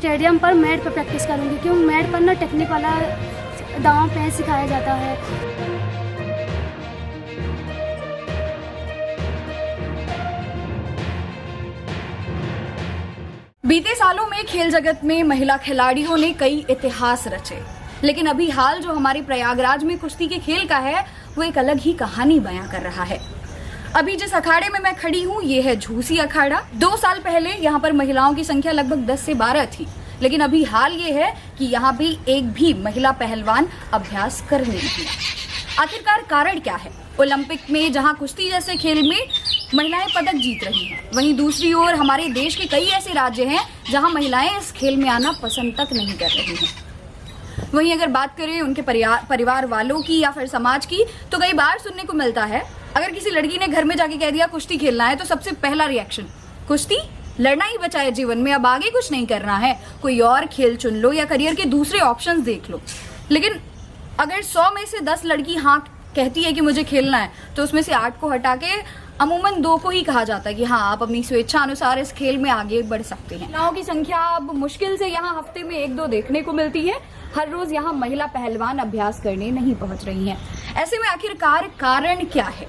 Stadium पर mat पर practice करूँगी, क्योंकि मैट पर ना टेक्निक वाला दांव पे सिखाया जाता है। बीते सालों में खेल जगत में महिला खिलाड़ियों ने कई इतिहास रचे, लेकिन अभी हाल जो हमारे प्रयागराज में कुश्ती के खेल का है वो एक अलग ही कहानी बयां कर रहा है। अभी जिस अखाड़े में मैं खड़ी हूँ ये है झूसी अखाड़ा। 2 साल पहले यहाँ पर महिलाओं की संख्या लगभग 10 से 12 थी, लेकिन अभी हाल ये है कि यहाँ भी एक भी महिला पहलवान अभ्यास करने लगी। आखिरकार कारण क्या है? ओलंपिक में जहाँ कुश्ती जैसे खेल में महिलाएं पदक जीत रही हैं, वहीं दूसरी ओर हमारे देश के कई ऐसे राज्य हैं जहां महिलाएं इस खेल में आना पसंद तक नहीं कर रही हैं। वहीं अगर बात करें उनके परिवार वालों की या फिर समाज की, तो कई बार सुनने को मिलता है अगर किसी लड़की ने घर में जाके कह दिया कुश्ती खेलना है तो सबसे पहला रिएक्शन कुश्ती, लड़ना ही बचा है जीवन में, अब आगे कुछ नहीं करना है, कोई और खेल चुन लो या करियर के दूसरे ऑप्शंस देख लो। लेकिन अगर 100 में से 10 लड़की हाँ कहती है कि मुझे खेलना है, तो उसमें से 8 को हटा के अमूमन 2 को ही कहा जाता है कि हाँ आप अपनी स्वेच्छा अनुसार इस खेल में आगे बढ़ सकते हैं। महिलाओं की संख्या अब मुश्किल से यहाँ हफ्ते में 1-2 देखने को मिलती है। हर रोज यहाँ महिला पहलवान अभ्यास करने नहीं पहुंच रही हैं। ऐसे में आखिरकार कारण क्या है?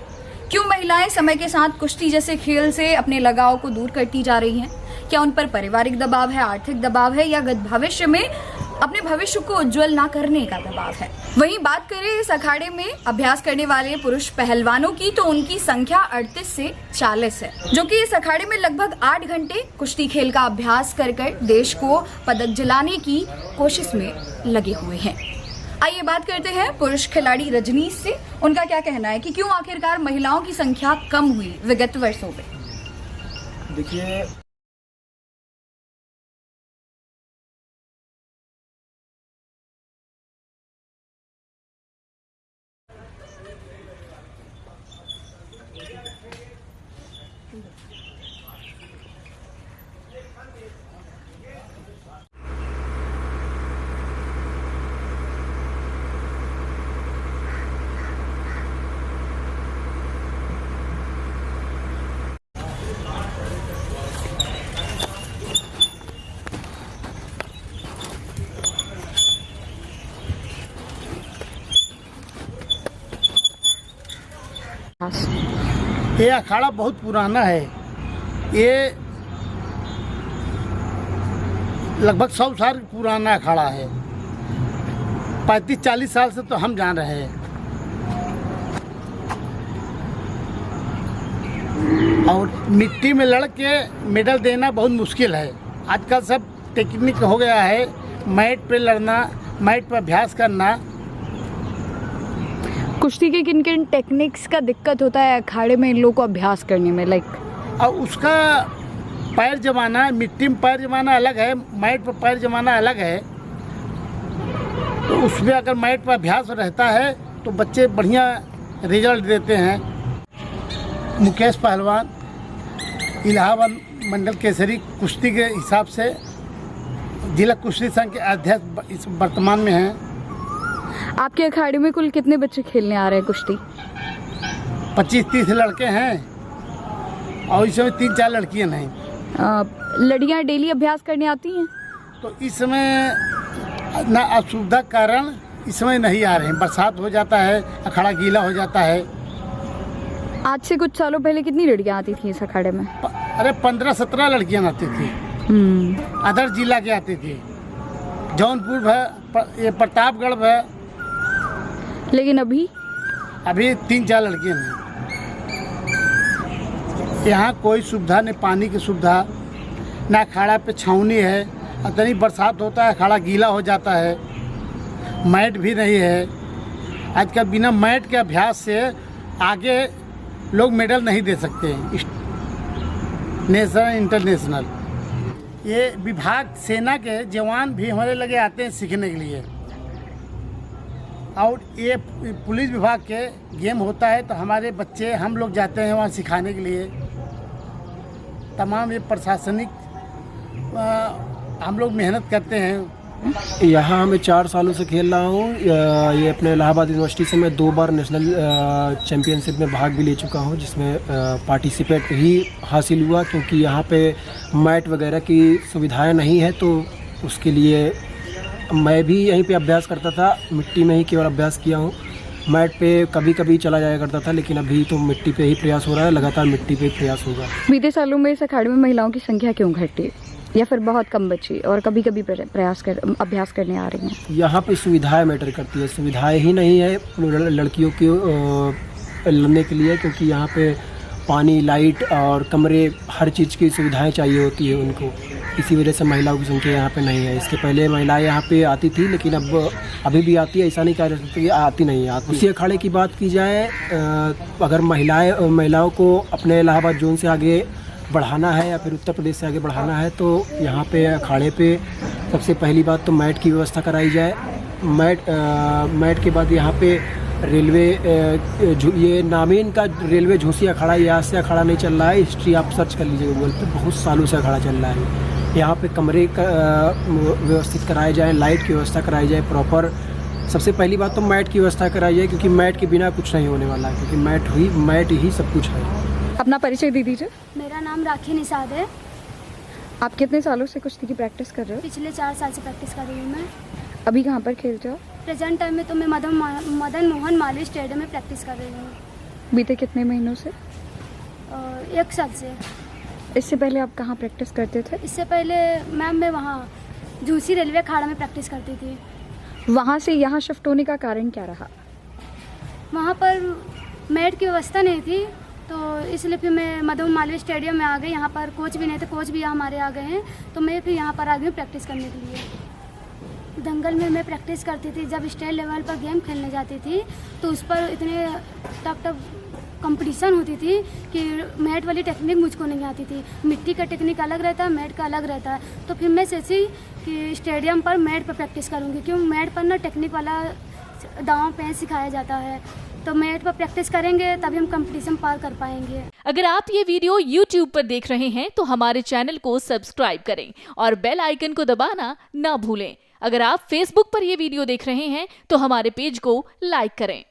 क्यों महिलाएं समय के साथ कुश्ती जैसे खेल से अपने लगाव को दूर करती जा रही हैं? क्या उन पर पारिवारिक दबाव है, आर्थिक दबाव है, या भविष्य में अपने भविष्य को उज्जवल ना करने का दबाव है? वहीं बात करें इस अखाड़े में अभ्यास करने वाले पुरुष पहलवानों की, तो उनकी संख्या 38 से 40 है, जो कि इस अखाड़े में लगभग 8 घंटे कुश्ती खेल का अभ्यास कर देश को पदक दिलाने की कोशिश में लगे हुए हैं। आइए बात करते हैं पुरुष खिलाड़ी रजनीश से। उनका क्या कहना है कि क्यों आखिरकार महिलाओं की संख्या कम हुई विगत वर्षों में? देखिए, ये अखाड़ा बहुत पुराना है। ये लगभग 100 साल पुराना अखाड़ा है। 35-40 साल से तो हम जान रहे हैं। और मिट्टी में लड़ के मेडल देना बहुत मुश्किल है। आजकल सब टेक्निक हो गया है, मैट पे लड़ना, मैट पे अभ्यास करना। कुश्ती के किन किन टेक्निक्स का दिक्कत होता है अखाड़े में इन लोगों को अभ्यास करने में? और उसका पैर जमाना, मिट्टी में पैर जमाना अलग है, मैट पर पैर जमाना अलग है। तो उसमें अगर मैट पर अभ्यास रहता है तो बच्चे बढ़िया रिजल्ट देते हैं। मुकेश पहलवान इलाहाबाद मंडल केसरी कुश्ती के हिसाब से जिला कुश्ती संघ के अध्यक्ष इस वर्तमान में हैं। आपके अखाड़े में कुल कितने बच्चे खेलने आ रहे हैं कुश्ती? 25-30 लड़के हैं और इसमें 3-4 लड़कियां नहीं। लड़कियां डेली अभ्यास करने आती हैं? तो इस समय ना असुविधा कारण इस समय नहीं आ रहे हैं। बरसात हो जाता है, अखाड़ा गीला हो जाता है। आज से कुछ सालों पहले कितनी लड़कियां आती थी इस अखाड़े में? अरे 15-17 लड़कियां आती थी। अदर जिला के आती थी, जौनपुर है, ये प्रतापगढ़ है। लेकिन अभी 3-4 लड़कियां नहीं। यहाँ कोई सुविधा नहीं, पानी की सुविधा ना, अखाड़ा पे छावनी है। इतनी बरसात होता है, अखाड़ा गीला हो जाता है। मैट भी नहीं है। आजकल बिना मैट के अभ्यास से आगे लोग मेडल नहीं दे सकते हैं, नेशनल इंटरनेशनल। ये विभाग सेना के जवान भी हमारे लगे आते हैं सीखने के लिए। और ये पुलिस विभाग के गेम होता है तो हमारे बच्चे, हम लोग जाते हैं वहाँ सिखाने के लिए। तमाम ये प्रशासनिक हम लोग मेहनत करते हैं। यहाँ मैं 4 सालों से खेल रहा हूँ। ये अपने इलाहाबाद यूनिवर्सिटी से मैं 2 बार नेशनल चैम्पियनशिप में भाग भी ले चुका हूँ, जिसमें पार्टिसिपेट ही हासिल हुआ। क्योंकि यहाँ पे मैट वगैरह की सुविधाएं नहीं है, तो उसके लिए मैं भी यहीं पे अभ्यास करता था, मिट्टी में ही केवल अभ्यास किया हूँ। मैट पे कभी कभी चला जाया करता था, लेकिन अभी तो मिट्टी पे ही प्रयास हो रहा है, लगातार मिट्टी पे ही प्रयास होगा। बीते सालों में इस अखाड़े में महिलाओं की संख्या क्यों घटी या फिर बहुत कम बची और कभी कभी अभ्यास करने आ रही हैं? यहाँ पे सुविधाएं मैटर करती है, सुविधाएं ही नहीं है लड़कियों को लड़ने के लिए, क्योंकि यहाँ पे पानी, लाइट और कमरे, हर चीज़ की सुविधाएं चाहिए होती है उनको। इसी वजह से महिलाओं की संख्या यहाँ पे नहीं है। इसके पहले महिलाएं यहाँ पे आती थी, लेकिन अब अभी भी आती है, ऐसा नहीं कहा जा सकता कि आती नहीं है। उसी अखाड़े की बात की जाए, अगर महिलाओं को अपने इलाहाबाद जोन से आगे बढ़ाना है या फिर उत्तर प्रदेश से आगे बढ़ाना है, तो यहाँ पे अखाड़े पे सबसे पहली बात तो मैट की व्यवस्था कराई जाए। मैट के बाद यहाँ पे रेलवे, ये नामीन का रेलवे झूसी अखाड़ा, यहाँ से अखाड़ा नहीं चल रहा है। हिस्ट्री आप सर्च कर लीजिए गूगल पे, बहुत सालों से अखाड़ा चल रहा है। यहाँ पे कमरे का व्यवस्थित कराए जाए, लाइट की व्यवस्था कराई जाए प्रॉपर। सबसे पहली बात तो मैट की व्यवस्था कराई जाए, क्योंकि मैट के बिना कुछ नहीं होने वाला है, क्योंकि मैट ही सब कुछ है। अपना परिचय दे दीजिए। मेरा नाम राखी निषाद है। आप कितने सालों से कुश्ती की प्रैक्टिस कर रहे हो? पिछले 4 साल से प्रैक्टिस कर रही हूँ मैं। अभी कहाँ पर खेलते हो? प्रेजेंट टाइम में तो मैं मदन मोहन मालवीय स्टेडियम में प्रैक्टिस कर रही हूँ। बीते कितने महीनों से? 1 साल से। इससे पहले आप कहाँ प्रैक्टिस करते थे? इससे पहले मैम मैं वहाँ झूसी रेलवे अखाड़ा में प्रैक्टिस करती थी। वहाँ से यहाँ शिफ्ट होने का कारण क्या रहा? वहाँ पर मैट की व्यवस्था नहीं थी, तो इसलिए फिर मैं मदन मालवीय स्टेडियम में आ गई। यहाँ पर कोच भी नहीं थे, कोच भी हमारे आ गए हैं, तो मैं फिर यहाँ पर आ गई हूँ प्रैक्टिस करने के लिए। दंगल में मैं प्रैक्टिस करती थी। जब स्टेट लेवल पर गेम खेलने जाती थी तो उस पर इतने टफ कंपटीशन होती थी कि मैट वाली टेक्निक मुझको नहीं आती थी। मिट्टी का टेक्निक अलग रहता है, मैट का अलग रहता है। तो फिर मैं सोची कि स्टेडियम पर मैट पर प्रैक्टिस करूँगी, क्योंकि मैट पर ना टेक्निक वाला दांव पेंच सिखाया जाता है। तो मैट पर प्रैक्टिस करेंगे तभी हम कंपटीशन पार कर पाएंगे। अगर आप ये वीडियो YouTube पर देख रहे हैं तो हमारे चैनल को सब्सक्राइब करें और बेल आइकन को दबाना ना भूलें। अगर आप Facebook पर ये वीडियो देख रहे हैं तो हमारे पेज को लाइक करें।